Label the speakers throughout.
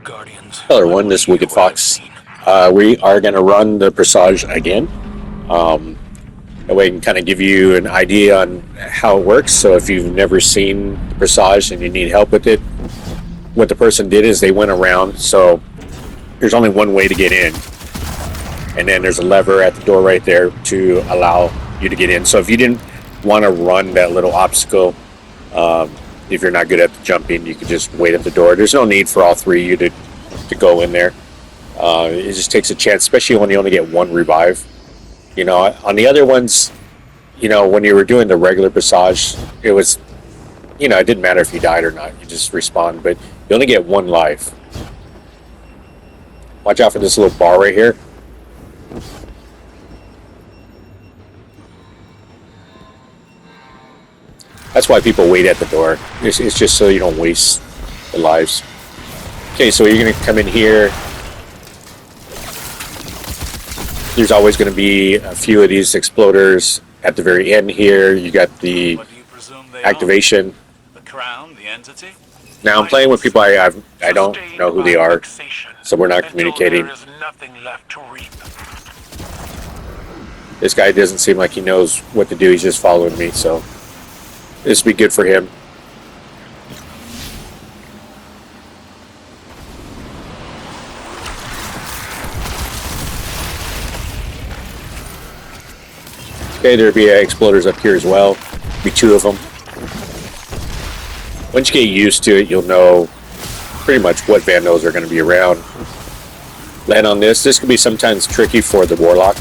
Speaker 1: Color 1, this Wicked Fox. We are going to run the Presage again. That way I can kind of give you an idea on how it works. So if you've never seen the Presage and you need help with it, what the person did is they went around. So there's only one way to get in. And then there's a lever at the door right there to allow you to get in. So if you didn't want to run that little obstacle, if you're not good at the jumping, you could just wait at the door. There's no need for all three of you to go in there. It just takes a chance, especially when you only get one revive. You know, on the other ones, you know, when you were doing the regular Presage, it was, you know, it didn't matter if you died or not. You just respawn, but you only get one life. Watch out for this little bar right here. That's why people wait at the door. It's just so you don't waste the lives. Okay, so you're going to come in here. There's always going to be a few of these exploders at the very end here. You got the activation.
Speaker 2: The crown, the entity?
Speaker 1: Now I'm playing with people I don't know who they are, so we're not communicating. This guy doesn't seem like he knows what to do. He's just following me, so this would be good for him. Okay, there'll be exploders up here as well. Be two of them. Once you get used to it, you'll know pretty much what Vandals are going to be around. Land on this. This can be sometimes tricky for the Warlock.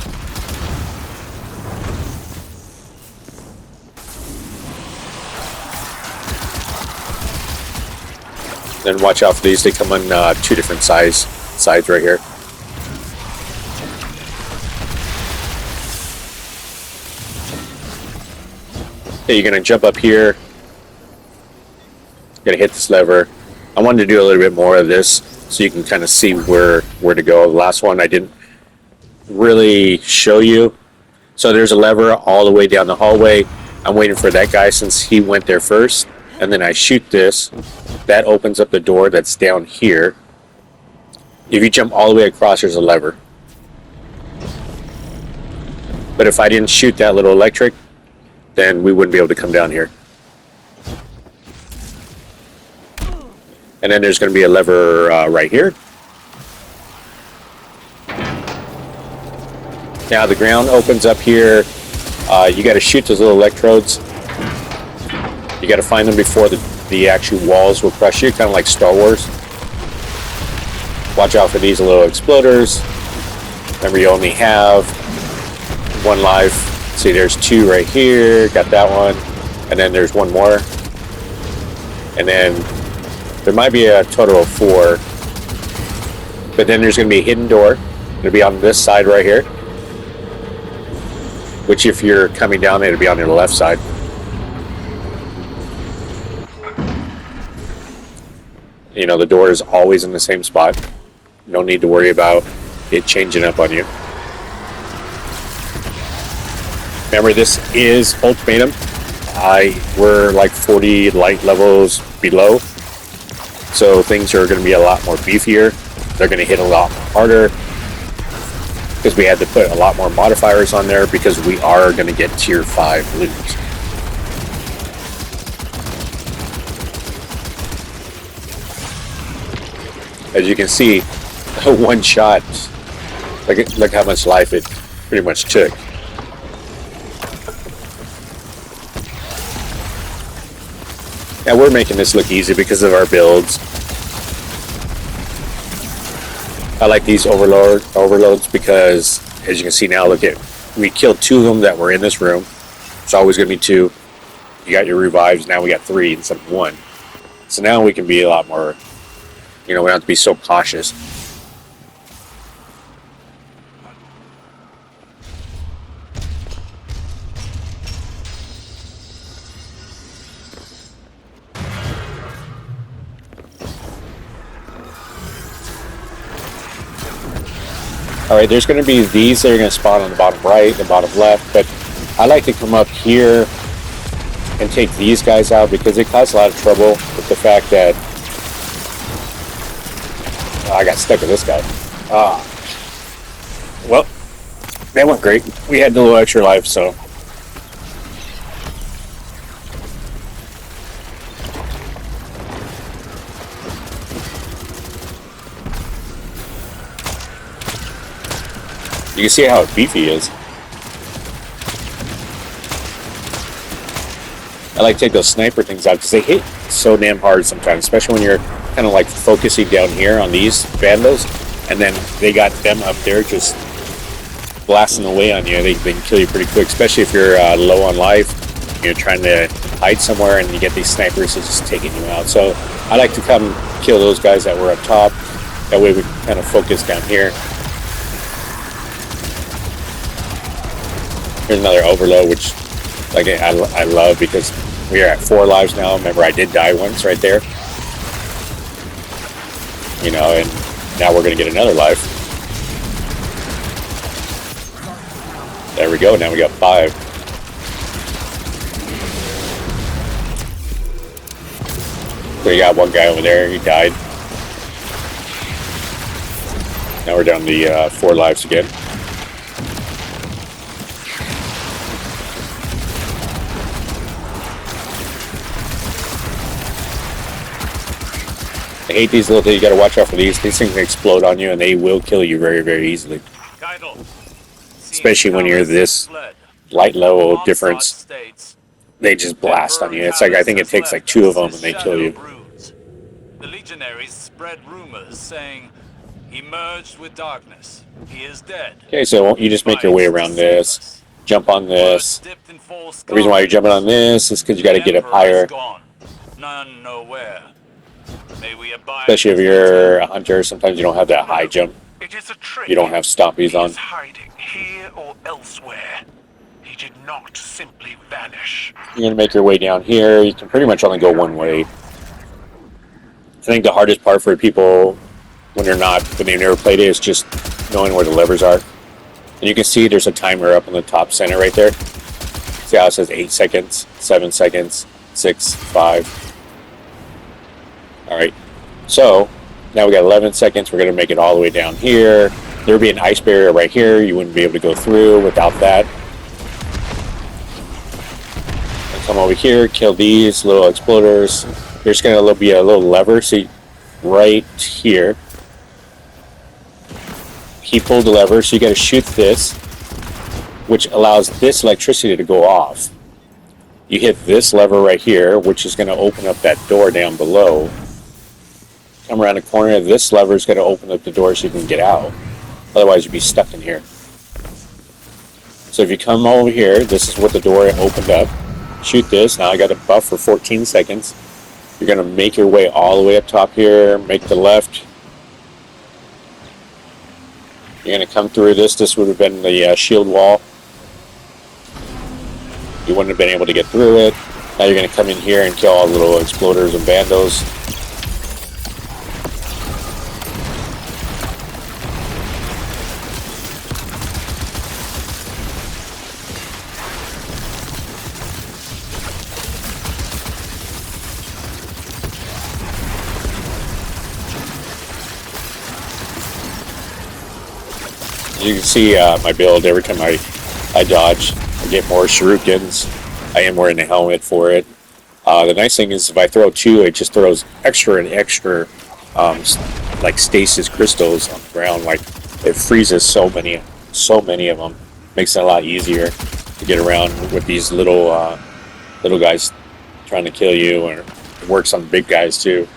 Speaker 1: Then watch out for these. They come on two different sides right here. Okay, you're going to jump up here. Going to hit this lever. I wanted to do a little bit more of this so you can kind of see where to go. The last one I didn't really show you. So there's a lever all the way down the hallway. I'm waiting for that guy since he went there first. And then I shoot this. That opens up the door that's down here. If you jump all the way across, there's a lever. But if I didn't shoot that little electric, then we wouldn't be able to come down here. And then there's going to be a lever right here. Now the ground opens up here. You got to shoot those little electrodes. You got to find them before the actual walls will crush you, kind of like Star Wars. Watch out for these little exploders. Remember, you only have one life. See, there's two right here. Got that one. And then there's one more. And then there might be a total of 4. But then there's going to be a hidden door. It'll be on this side right here. Which, if you're coming down, it'll be on your left side. You know, the door is always in the same spot. No need to worry about it changing up on you. Remember, this is Ultimatum. We're like 40 light levels below. So things are going to be a lot more beefier. They're going to hit a lot harder. Because we had to put a lot more modifiers on there because we are going to get tier 5 loot. As you can see, one shot, look how much life it pretty much took. Now we're making this look easy because of our builds. I like these overloads because, as you can see now, look at, we killed 2 of them that were in this room. It's always going to be 2. You got your revives, now we got 3 instead of 1. So now we can be a lot more, you know, we don't have to be so cautious. Alright, there's going to be these that are going to spawn on the bottom right, the bottom left, but I like to come up here and take these guys out because it causes a lot of trouble with the fact that I got stuck with this guy. Well, that went great. We had a little extra life, so. You can see how beefy he is. I like to take those sniper things out because they hit so damn hard sometimes, especially when you're kind of like focusing down here on these bandos, and then they got them up there just blasting away on you. They can kill you pretty quick, especially if you're low on life. You're trying to hide somewhere and you get these snipers that's just taking you out. So I like to come kill those guys that were up top. That way we can kind of focus down here. Here's another overload, which like I love because we are at 4 lives now. Remember, I did die once right there. You know, and now we're going to get another life. There we go. Now we got 5. So you got one guy over there. He died. Now we're down to 4 lives again. I hate these little things. You got to watch out for these. These things explode on you and they will kill you very, very easily. Especially when you're this light level difference. They just blast on you. It's like, I think it takes like 2 of them and they kill you.
Speaker 2: The legionaries spread rumors saying he merged with darkness. He is dead.
Speaker 1: Okay, so you just make your way around this. Jump on this. The reason why you're jumping on this is because you got to get up higher.
Speaker 2: None know where.
Speaker 1: Especially if you're a hunter, sometimes you don't have that high jump. You don't have stoppies on.
Speaker 3: Hiding here or elsewhere. He did not simply vanish.
Speaker 1: You're going to make your way down here. You can pretty much only go one way. I think the hardest part for people when they've never played it is just knowing where the levers are. And you can see there's a timer up in the top center right there. See how it says 8 seconds, 7 seconds, 6, 5. Alright, so now we got 11 seconds. We're going to make it all the way down here. There would be an ice barrier right here. You wouldn't be able to go through without that. And come over here, kill these little exploders. There's going to be a little lever. See, right here. He pulled the lever, so you got to shoot this, which allows this electricity to go off. You hit this lever right here, which is going to open up that door down below. Come around the corner, this lever is going to open up the door so you can get out. Otherwise, you'd be stuck in here. So if you come over here, this is what the door opened up. Shoot this. Now I got a buff for 14 seconds. You're going to make your way all the way up top here. Make the left. You're going to come through this. This would have been the shield wall. You wouldn't have been able to get through it. Now you're going to come in here and kill all the little exploders and bandos. You can see my build every time I dodge. I get more shurikens. I am wearing a helmet for it. The nice thing is if I throw 2, it just throws extra and extra like stasis crystals on the ground. Like it freezes so many of them. Makes it a lot easier to get around with these little guys trying to kill you, or it works on big guys too.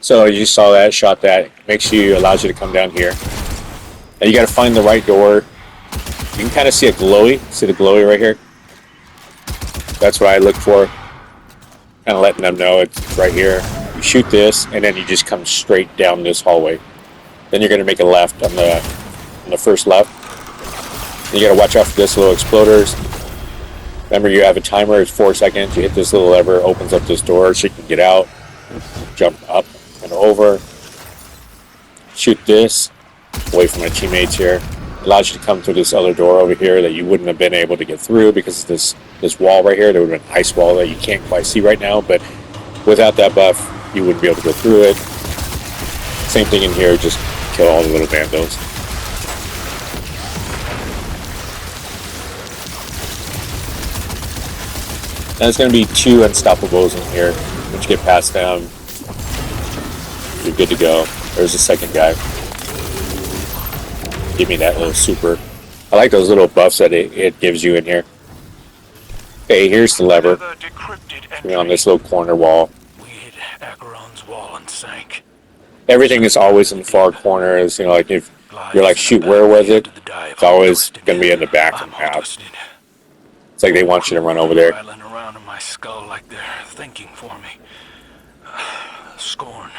Speaker 1: So you saw that, shot that. Allows you to come down here. Now you got to find the right door. You can kind of see a glowy. See the glowy right here? That's what I look for. Kind of letting them know it's right here. You shoot this, and then you just come straight down this hallway. Then you're going to make a left on the first left. You got to watch out for this little exploders. Remember, you have a timer. It's 4 seconds. You hit this little lever, opens up this door so you can get out. Jump up and over. Shoot this away from my teammates here. Allows you to come through this other door over here that you wouldn't have been able to get through because of this wall right here. There would have been an ice wall that you can't quite see right now, but without that buff, you wouldn't be able to go through it. Same thing in here, just kill all the little bandos. Now there's going to be 2 unstoppables in here. Once you get past them, you're good to go. There's the second guy. Give me that little super. I like those little buffs that it gives you in here. Okay, here's the lever. On this little corner wall.
Speaker 3: We hit Acheron's wall and sank.
Speaker 1: Everything is always in the far corners. You know, like if you're like, shoot, where was it? It's always going to be in the back of the map. It's like they want you to run over there.
Speaker 3: Rattling around in my skull like they're thinking for me. Scorn.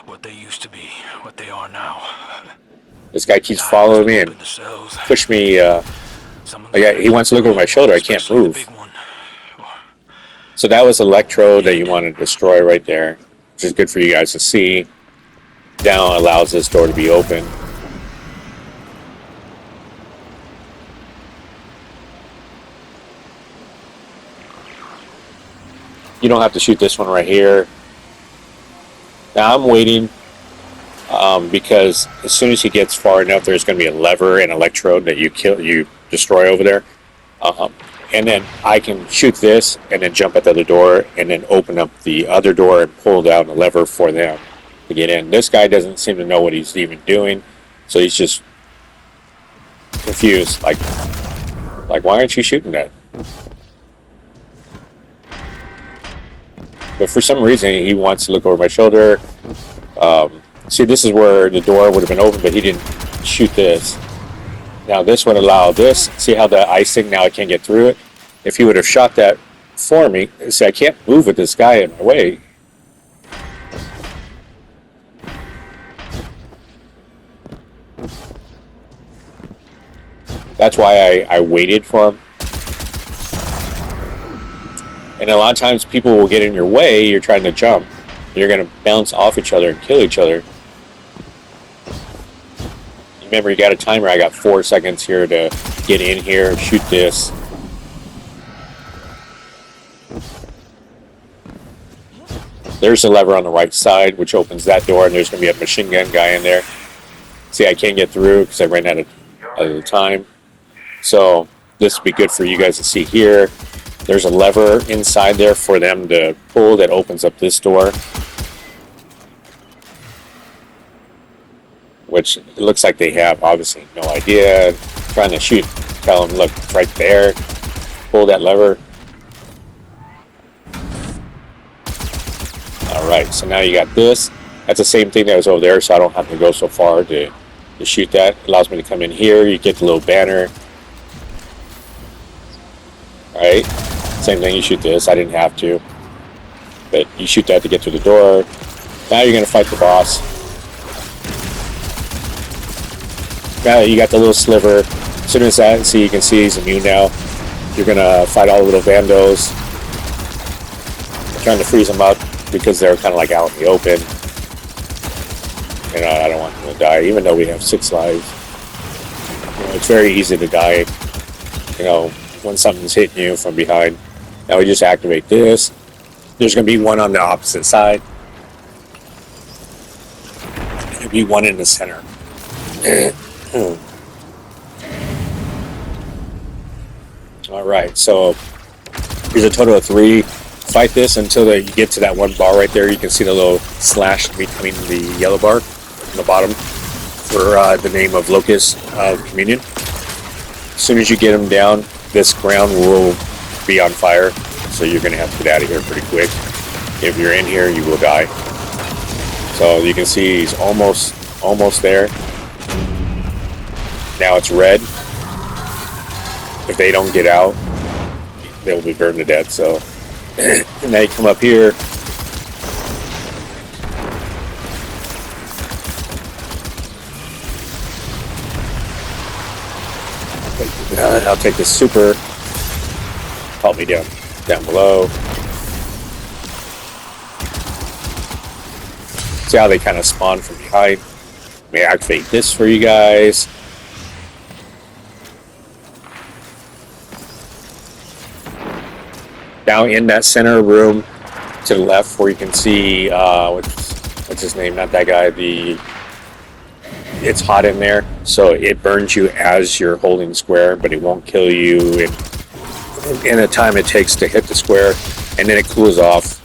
Speaker 3: What they used to be, what they are now.
Speaker 1: This guy keeps following me and push me. Like he wants to look over my shoulder. I can't move. So that was electrode that you want to destroy right there, which is good for you guys to see. Down allows this door to be open. You don't have to shoot this one right here. Now I'm waiting because as soon as he gets far enough, there's going to be a lever and electrode that you destroy over there. And then I can shoot this and then jump at the other door and then open up the other door and pull down the lever for them to get in. This guy doesn't seem to know what he's even doing, so he's just confused. Like why aren't you shooting that? But for some reason, he wants to look over my shoulder. See, this is where the door would have been open, but he didn't shoot this. Now this would allow this. See how the icing, now I can't get through it? If he would have shot that for me, see, I can't move with this guy in my way. That's why I waited for him. And a lot of times people will get in your way, you're trying to jump. You're going to bounce off each other and kill each other. Remember, you got a timer. I got 4 seconds here to get in here, shoot this. There's a lever on the right side, which opens that door, and there's going to be a machine gun guy in there. See, I can't get through because I ran out of time. So this would be good for you guys to see here. There's a lever inside there for them to pull that opens up this door. Which it looks like they have obviously no idea. Trying to shoot, tell them, look, it's right there. Pull that lever. Alright, so now you got this. That's the same thing that was over there, so I don't have to go so far to shoot that. It allows me to come in here. You get the little banner. Alright, same thing, you shoot this. I didn't have to. But you shoot that to get to the door. Now you're going to fight the boss. Now you got the little sliver. As soon as that, see, you can see he's immune now. You're going to fight all the little bandos. Trying to freeze them up because they're kind of like out in the open. And I don't want them to die, even though we have 6 lives. You know, it's very easy to die, you know, when something's hitting you from behind. Now we just activate this. There's going to be one on the opposite side. There'll be one in the center. Alright, so here's a total of 3. Fight this until you get to that one bar right there. You can see the little slash between the yellow bar on the bottom for the name of Locust of Communion. As soon as you get them down, this ground will be on fire, so you're going to have to get out of here pretty quick. If you're in here, you will die. So you can see he's almost there. Now it's red. If they don't get out, they'll be burned to death. So and now you come up here. I'll take this super. Help me down below. See how they kind of spawn from behind. Let me activate this for you guys. Down in that center room to the left where you can see what's his name? Not that guy. It's hot in there, so it burns you as you're holding square, but it won't kill you in the time it takes to hit the square, and then it cools off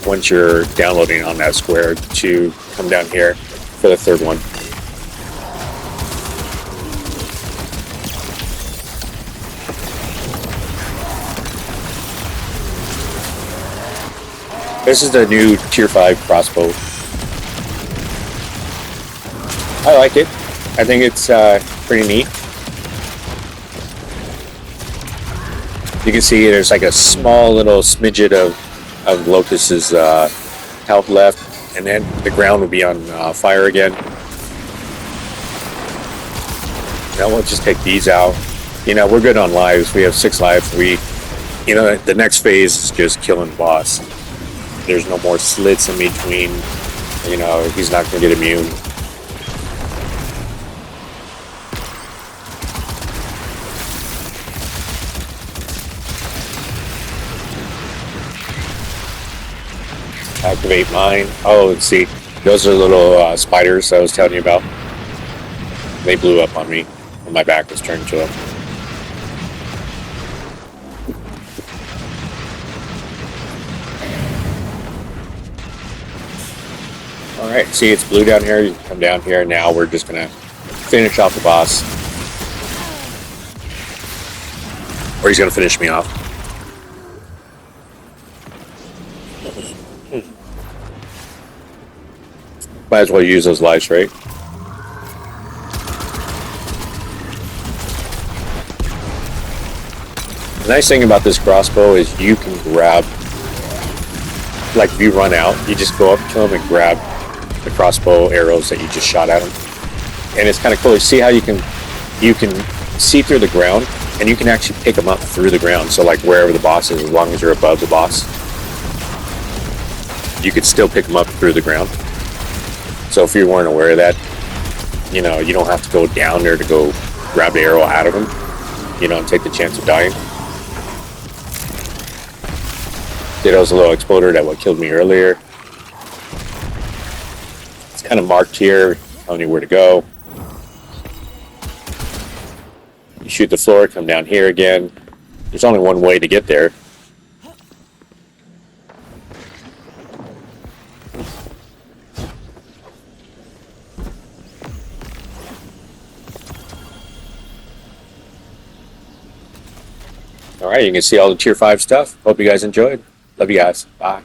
Speaker 1: once you're downloading on that square to come down here for the third one. This is the new Tier 5 crossbow. I like it. I think it's pretty neat. You can see there's like a small little smidget of Locust's health left, and then the ground will be on fire again. Now we'll just take these out. You know, we're good on lives. We have 6 lives. The next phase is just killing the boss. There's no more slits in between. You know, he's not going to get immune. Activate mine. Oh, let's see. Those are little spiders I was telling you about. They blew up on me when my back was turned to them. Alright, see it's blue down here. You can come down here. Now we're just going to finish off the boss. Or he's going to finish me off. Might as well use those lives, right? The nice thing about this crossbow is you can grab, like if you run out, you just go up to him and grab the crossbow arrows that you just shot at him. And it's kind of cool. You see how you can see through the ground, and you can actually pick them up through the ground. So like wherever the boss is, as long as you're above the boss, you could still pick them up through the ground. So if you weren't aware of that, you know, you don't have to go down there to go grab the arrow out of him, you know, and take the chance of dying. Ditto's a little exploder that what killed me earlier. It's kind of marked here, telling you where to go. You shoot the floor, come down here again. There's only one way to get there. All right, you can see all the Tier 5 stuff. Hope you guys enjoyed. Love you guys. Bye.